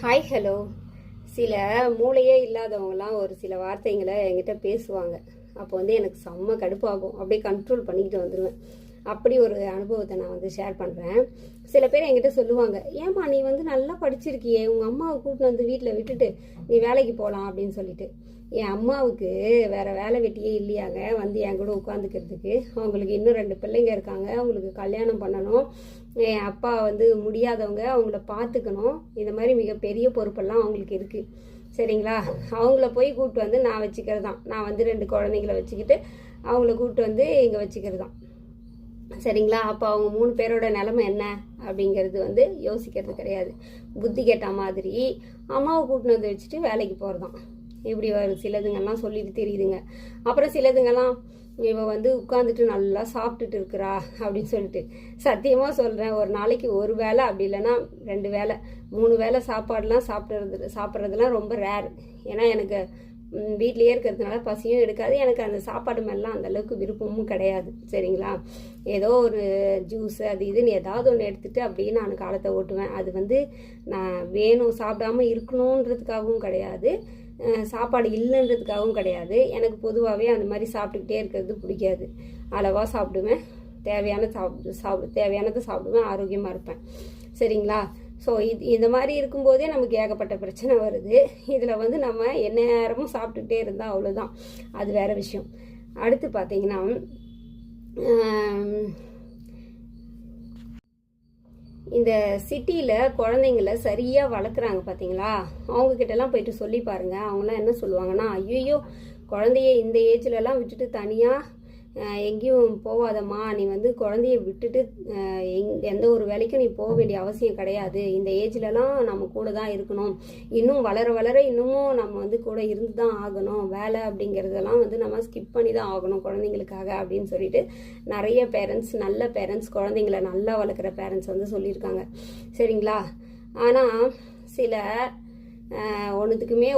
Hi hello. சில மூளையே இல்லாதவங்கலாம் ஒரு சில வார்த்தைங்களை என்கிட்ட பேசுவாங்க. அப்போ எனக்கு செம்ம கடுப்பாகும். அப்படியே கண்ட்ரோல் பண்ணிக்கிட்டு வந்துடுவேன். அப்படி ஒரு அனுபவத்தை நான் ஷேர் பண்ணுறேன். சில பேர் என்கிட்ட சொல்லுவாங்க, ஏம்மா நீ நல்லா படிச்சிருக்கியே, உங்கள் அம்மாவை கூட்டின்னு வீட்டில் விட்டுட்டு நீ வேலைக்கு போகலாம் அப்படின்னு சொல்லிட்டு. என் அம்மாவுக்கு வேற வேலை வெட்டியே இல்லையாங்க, என் கூட உட்காந்துக்கிறதுக்கு. அவங்களுக்கு இன்னும் 2 பிள்ளைங்க இருக்காங்க, அவங்களுக்கு கல்யாணம் பண்ணணும். என் அப்பா முடியாதவங்க, அவங்கள பார்த்துக்கணும். இந்த மாதிரி மிகப்பெரிய பொறுப்பெல்லாம் அவங்களுக்கு இருக்குது. சரிங்களா? அவங்கள போய் கூப்பிட்டு நான் வச்சுக்கிறது தான். நான் 2 குழந்தைங்கள வச்சுக்கிட்டு அவங்கள கூப்பிட்டு இங்கே வச்சுக்கிறது தான். சரிங்களா? அப்போ அவங்க 3 பேரோட நிலைமை என்ன அப்படிங்கிறது யோசிக்கிறது கிடையாது. புத்தி கேட்ட மாதிரி அம்மாவை கூட்டினு வச்சுட்டு வேலைக்கு போகிறதான். இப்படி சிலதுங்கெல்லாம் சொல்லிட்டு தெரியுதுங்க. அப்புறம் சிலதுங்கெல்லாம் இவ உட்காந்துட்டு நல்லா சாப்பிட்டுட்டு இருக்கிறா அப்படின்னு சொல்லிட்டு. சத்தியமாக சொல்கிறேன், ஒரு நாளைக்கு ஒரு வேளை, அப்படி இல்லைன்னா 2 வேளை 3 வேளை சாப்பாடுலாம் சாப்பிட்றதுலாம் ரொம்ப ரேர். ஏன்னா எனக்கு வீட்லேயே இருக்கிறதுனால பசியும் எடுக்காது. எனக்கு அந்த சாப்பாடு மேலாம் அந்தளவுக்கு விருப்பமும் கிடையாது. சரிங்களா? ஏதோ ஒரு ஜூஸு அது இதுன்னு ஏதாவது ஒன்று எடுத்துகிட்டு அப்படியே நான் காலத்தை ஓட்டுவேன். அது நான் வேணும் சாப்பிடாமல் இருக்கணுன்றதுக்காகவும் கிடையாது, சாப்பாடு இல்லைன்றதுக்காகவும் கிடையாது. எனக்கு பொதுவாகவே அந்த மாதிரி சாப்பிட்டுக்கிட்டே இருக்கிறது பிடிக்காது. அளவாக சாப்பிடுவேன், தேவையானதை சாப்பிடுவேன், ஆரோக்கியமாக இருப்பேன். சரிங்களா? ஸோ இந்த மாதிரி இருக்கும்போதே நமக்கு ஏகப்பட்ட பிரச்சனை வருது. இதில் நம்ம எந்நேரமும் சாப்பிட்டுக்கிட்டே இருந்தால் அவ்வளோதான், அது வேற விஷயம். அடுத்து பார்த்தீங்கன்னா, இந்த சிட்டியில் குழந்தைங்கள சரியாக வளர்க்குறாங்க பார்த்தீங்களா? அவங்கக்கிட்டலாம் போயிட்டு சொல்லி பாருங்கள். அவங்களாம் என்ன சொல்லுவாங்கன்னா, ஐயோ குழந்தைய இந்த ஏஜ்லலாம் விட்டுட்டு தனியாக எங்கேயும் போகாதம்மா, நீ குழந்தைய விட்டுட்டு எந்த ஒரு வேலைக்கும் நீ போக வேண்டிய அவசியம் கிடையாது. இந்த ஏஜ்லலாம் நம்ம கூட தான் இருக்கணும். இன்னும் வளர வளர இன்னமும் நம்ம கூட இருந்து தான் ஆகணும். வேலை அப்படிங்கிறதெல்லாம் நம்ம ஸ்கிப் பண்ணி தான் ஆகணும் குழந்தைங்களுக்காக அப்படின்னு சொல்லிட்டு நிறைய பேரண்ட்ஸ், நல்ல பேரண்ட்ஸ், குழந்தைங்கள நல்லா வளர்க்குற பேரண்ட்ஸ் சொல்லியிருக்காங்க. சரிங்களா? ஆனால் சில ஒன்றுத்துக்குமே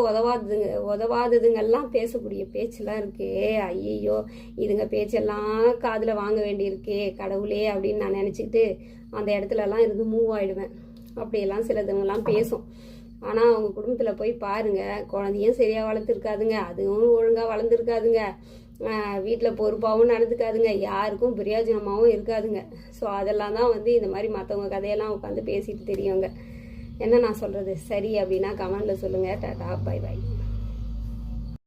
உதவாததுங்கெல்லாம் பேசக்கூடிய பேச்செல்லாம் இருக்கே, ஐயோ இதுங்க பேச்செல்லாம் காதில் வாங்க வேண்டியிருக்கே கடவுளே அப்படின்னு நான் நினச்சிக்கிட்டு அந்த இடத்துலலாம் இருந்து மூவ் ஆகிடுவேன். அப்படியெல்லாம் சிலதுங்கெல்லாம் பேசும். ஆனால் அவங்க குடும்பத்தில் போய் பாருங்கள், குழந்தையும் சரியாக வளர்த்துருக்காதுங்க, அதுவும் ஒழுங்காக வளர்ந்துருக்காதுங்க, வீட்டில் பொறுப்பாகவும் நடந்துக்காதுங்க, யாருக்கும் பிரயோஜனமாகவும் இருக்காதுங்க. ஸோ அதெல்லாம் தான் இந்த மாதிரி மற்றவங்க கதையெல்லாம் உட்காந்து பேசிட்டு தெரியுங்க. என்ன நான் சொல்கிறது சரி அப்படின்னா கமெண்டில் சொல்லுங்கள். Tata, bye by.